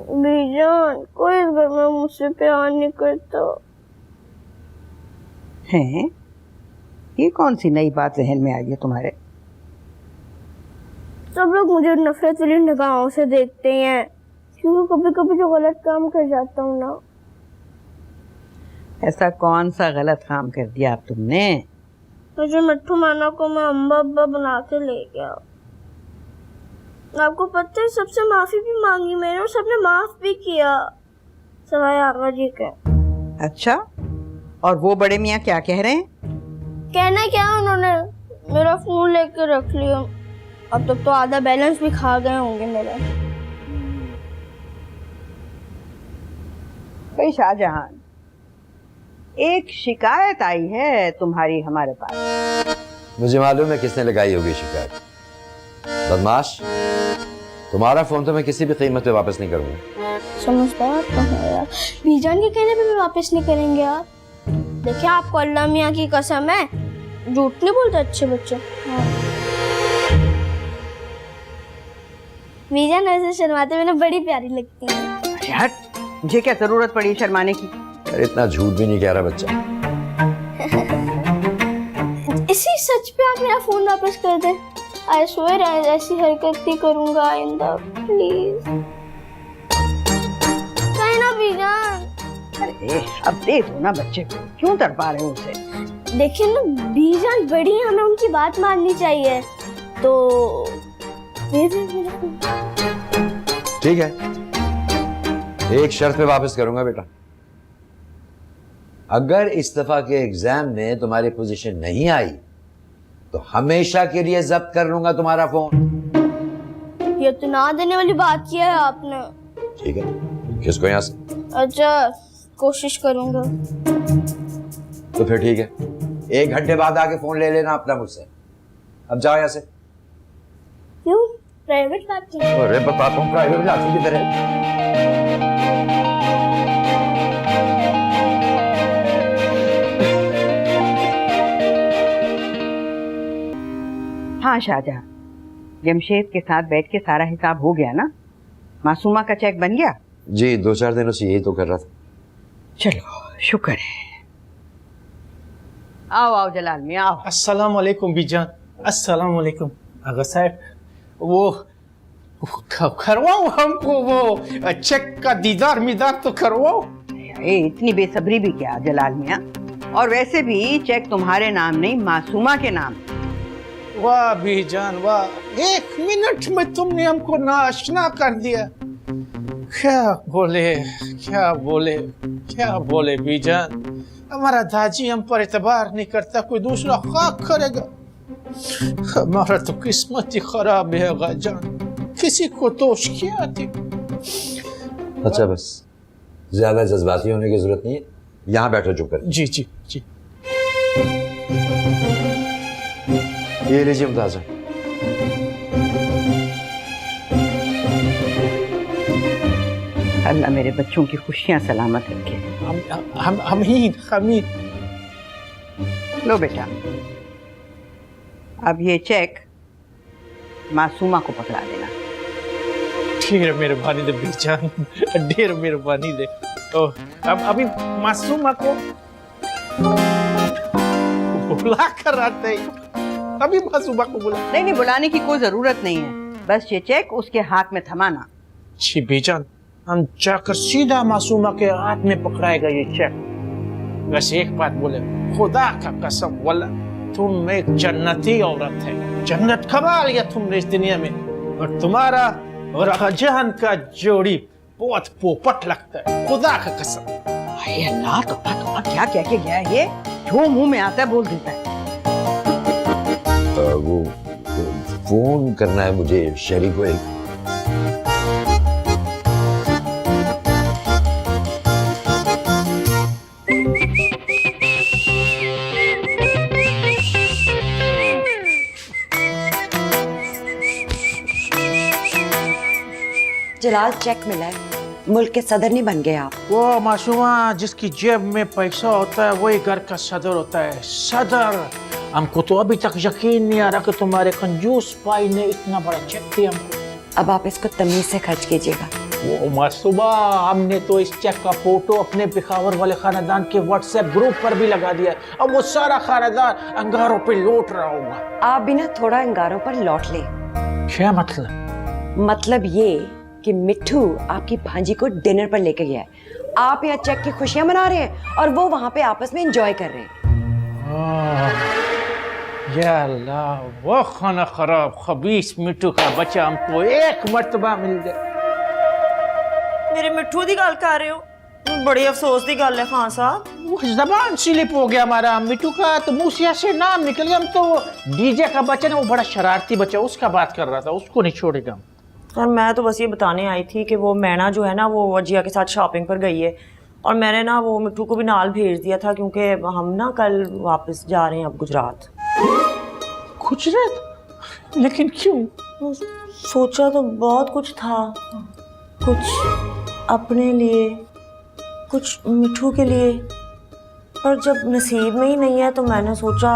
बीजान, कोई इस घर में मुझसे प्यार नहीं करता है। ये कौन सी नई बात जहन में आई है तुम्हारे? सब लोग मुझे नफरत वाली निगाहों से देखते हैं क्योंकि कभी कभी जो गलत काम कर जाता हूँ ना। ऐसा कौन सा गलत काम कर दिया आप तुमने? मुझे मिट्टू माना को मैं अम्बा अब्बा बना के ले गया। आपको पता है, सबसे माफी भी मांगी मैंने और सबने माफ भी किया सवाए आगा जी के। अच्छा, और वो बड़े मियाँ क्या कह रहे हैं? कहना क्या, उन्होंने मेरा फोन लेके रख लिया। अब तक तो आधा बैलेंस भी खा गए होंगे मेरा। भाई शाहजहां, एक शिकायत आई है तुम्हारी हमारे पास। मुझे मालूम है किसने लगाई होगी शिकायत। बदमाश, तुम्हारा फोन तो मैं किसी भी कीमत पे वापस नहीं करूंगा। समझदार तो है यार, बीजान के कहने पे भी वापस नहीं करेंगे आप। देखिए, आपको अल्लाह मियाँ की कसम है, झूठ नहीं बोलते अच्छे बच्चे। बीजान ऐसे शर्माते मैंने बड़ी प्यारी लगती है। यार, मुझे क्या जरूरत पड़ी शर्माने की? यार, इतना झूठ भी नहीं कह रहा बच्चा। इसी सच पे आप मेरा फोन वापस कर दें। आई स्वेयर ऐसी हरकत नहीं करूंगा आइंदा, प्लीज। कहीं ना बीजान। अरे अब दे दो ना बच्चे को, क्यों तड़पा रहे हो उसे? देखिए ना, बीजान बड़ी है, हमें उनकी बात माननी चाहिए, तो दे दे मेरे को। ठीक है, एक शर्त पे वापस करूंगा बेटा। अगर इस दफा के एग्जाम में तुम्हारी पोजीशन नहीं आई तो हमेशा के लिए जब्त कर लूंगा तुम्हारा फोन। ये तो ना देने वाली बात किया है आपने। ठीक है, किसको यहाँ से? अच्छा, कोशिश करूंगा। तो फिर ठीक है, 1 घंटे बाद आके फोन ले लेना अपना मुझसे। अब जाओ यहाँ से। क्यों? प्राइवेट बात की? अरे बताता हूँ, प्राइवेट जाती की तरह। हाँ शाहजहां, जमशेद के साथ बैठ के सारा हिसाब हो गया ना? मासूमा का चेक बन गया? जी, 2-4 दिनों से यही तो कर रहा था। चलो शुक्र है। आओ आओ जलाल मियां, आओ। अस्सलाम वालेकुम बीजान। अस्सलाम वालेकुम आगा साहब। वो करवाओ हमको, वो चेक का दीदार मीदार तो करवाओ। इतनी बेसब्री भी क्या जलाल मियां? और वैसे भी चेक तुम्हारे नाम नहीं, मासूमा के नाम। वाह बीजान वाह, 1 मिनट में तुमने हमको नाशना कर दिया। क्या बोले क्या बोले क्या बोले बीजान। हमारा दादी हम पर एतबार नहीं करता, कोई दूसरा खाक करेगा। हमारा तो किस्मत ही खराब है गाजान, किसी को दोष क्या थी। अच्छा बस, ज्यादा जज्बाती होने की जरूरत नहीं है, यहाँ बैठो चुप कर। जी जी जी। ये लीजिए मुताजा। अल्लाह मेरे बच्चों की खुशियां सलामत रखे। हम ही लो बेटा, अब ये चेक मासूमा को पकड़ा देना। ढेर मेहरबानी दे बीजान, ढेर मेहरबानी दे। तो अब अभी मासूमा को बुला कर आते हैं। अभी मासूमा को बुला। नहीं, बुलाने की कोई जरूरत नहीं है, बस ये चेक उसके हाथ में थमाना। जी बीजान, हम जाकर सीधा मासूमा के हाथ में पकड़ाएगा ये चेक। वैसे एक बात बोले, खुदा का कसम वल्ला तुम एक जन्नती औरत है। जन्नत कमा लिया तुमने इस दुनिया में, और तुम्हारा और शाहजहां का जोड़ी बहुत पोपट लगता है, खुदा का कसम। अल्लाह, तौबा क्या कह के गया है ये? जो मुंह में आता है बोल देता है। वो फोन करना है मुझे शरीक को एक। जलाल, चेक मिला है, मुल्क के सदर नहीं बन गए आप। वो मासूमा जिसकी जेब में पैसा होता है वही घर का सदर होता है। सदर, हमको तो अभी तक यकीन नहीं आ रहा कि तुम्हारे कंजूस भाई ने इतना बड़ा चेक दिया हमको। अब आप इसको तमीज से खर्च कीजिएगा। वो मासूमा, हमने तो इस चेक का फोटो अपने पिखावर वाले खानदान के व्हाट्सएप ग्रुप पर भी लगा दिया है। अब वो सारा खानदान अंगारों पे लौट रहा होगा। आप भी ना थोड़ा अंगारों पर लौट ले। क्या मतलब? मतलब ये कि मिट्ठू आपकी भांजी को डिनर पर लेके गया है। आप यहाँ चेक की खुशियां मना रहे हैं और वो वहां पे आपस में एंजॉय कर रहे हैं। या अल्लाह, वो खाना खराब खबीस मिट्टू का बच्चा हमको एक मर्तबा मिल गया। मेरे मिट्ठू दी गल कर रहे हो? बड़ी अफसोस दी गल है खान साहब। वो जबान स्लिप हो गया हमारा मिट्टू का, तो मुँह से नाम निकल गया। हम तो डीजे का बच्चा ना, वो बड़ा शरारती बच्चा, उसका बात कर रहा था, उसको नहीं छोड़ेगा। और मैं तो बस ये बताने आई थी कि वो मैना जो है ना, वो वजिया के साथ शॉपिंग पर गई है और मैंने ना वो मिट्टू को भी नाल भेज दिया था, क्योंकि हम ना कल वापस जा रहे हैं अब गुजरात। गुजरात? लेकिन क्यों? सोचा तो बहुत कुछ था, कुछ अपने लिए, कुछ मिट्टू के लिए, पर जब नसीब में ही नहीं है तो मैंने सोचा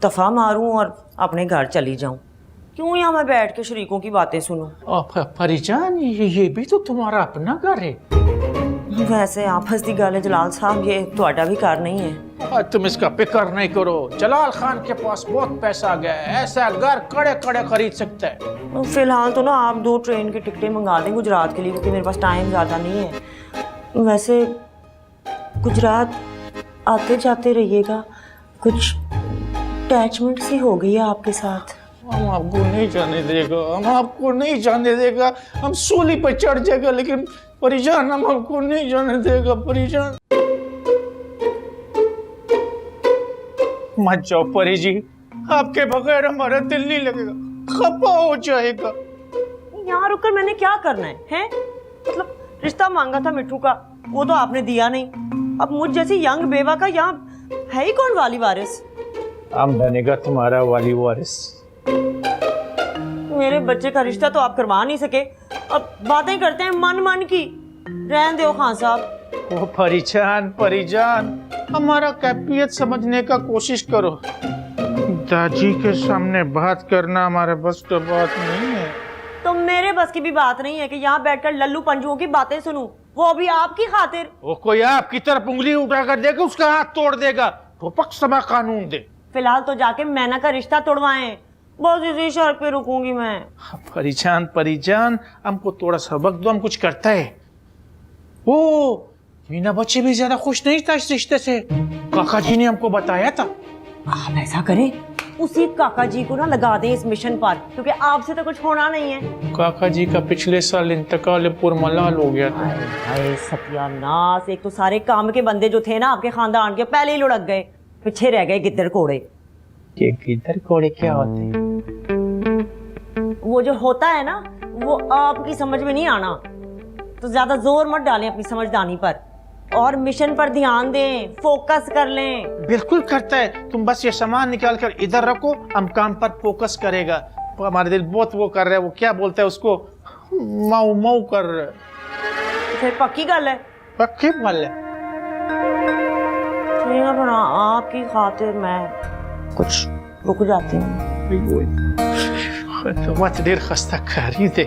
दफ़ा मारूं और अपने घर चली जाऊं। क्यों यहाँ मैं बैठ के शरीकों की बातें सुनूं? परिजान, ये भी तो तुम्हारा अपना घर है। वैसे आपस की गल है जलाल साहब, ये ਤੁਹਾਡਾ भी घर नहीं है। तुम इसका फिक्र नहीं करो, जलाल खान के पास बहुत पैसा आ गया है, ऐसा घर कड़े कड़े खरीद सकता है। फिलहाल तो ना आप 2 ट्रेन की टिकटें मंगा दें गुजरात के लिए, क्योंकि मेरे पास टाइम ज़्यादा नहीं है। वैसे गुजरात आते जाते रहिएगा, कुछ अटैचमेंट सी हो गई है आपके साथ। हम आपको नहीं जाने देगा, हम आपको नहीं जाने देगा। हम सूली पर चढ़ जाएगा, लेकिन परिजान हम आपको नहीं जाने देगा। परिजान मत जाओ परी जी, आपके बगैर हमारा दिल नहीं लगेगा, खपा हो जाएगा। यहाँ रुककर मैंने क्या करना है? मतलब रिश्ता मांगा था मिट्टू का, वो तो आपने दिया नहीं। अब मुझ जैसी यंग बेवा का यहाँ है ही कौन वाली वारिस? हम बनेगा तुम्हारा वाली वारिस। मेरे बच्चे का रिश्ता तो आप करवा नहीं सके, अब बातें करते हैं मन मन की। रहने दो खान साहब। वो परिजान हमारा कैफियत समझने का कोशिश करो। दादी के सामने बात करना हमारे बस की बात नहीं है। तो मेरे बस की भी बात नहीं है कि यहाँ बैठकर लल्लू पंजुओं की बातें सुनूं, वो भी आपकी खातिर। वो कोई आपकी तरफ उंगली उठाकर देगा, उसका हाथ तोड़ देगा, तो पक्षमा कानून दे। फिलहाल तो जाके मैना का रिश्ता तोड़वाएं, बस इसी शर्त पे रुकूंगी मैं। परिजान हमको थोड़ा सबक दो, हम कुछ करता है। ओ मीना बच्चे भी ज्यादा खुश नहीं था इस रिश्ते से, काका जी ने हमको बताया था। आप ऐसा करें, उसी काका जी को ना लगा दें इस मिशन पर, क्योंकि आपसे तो कुछ होना नहीं है। काका जी का पिछले साल इंतकाल पुरमलाल हो गया था। हाय सत्यानाश, एक तो सारे काम के बंदे जो थे ना आपके खानदान के, पहले ही लुढ़क गए, पीछे रह गए गिद्दड़ कोड़े। ये गिद्दड़ कोड़े क्या होते हैं? वो जो होता है ना, वो आपकी समझ में नहीं आना, तो ज्यादा जोर मत डालें अपनी समझदानी पर, और मिशन पर ध्यान दें, फोकस कर लें। बिल्कुल करता है, तुम बस ये सामान निकाल कर इधर रखो, हम काम पर फोकस करेगा। हमारे दिल बहुत वो कर रहे हैं, वो क्या बोलते हैं उसको, माऊ माऊ कर रहे। फिर पक्की गल है? पक्की गल है। ठीक है, पर आपकी खातिर मैं कुछ रुक जाती हूँ। तो मत देर खस्ता खरीदे।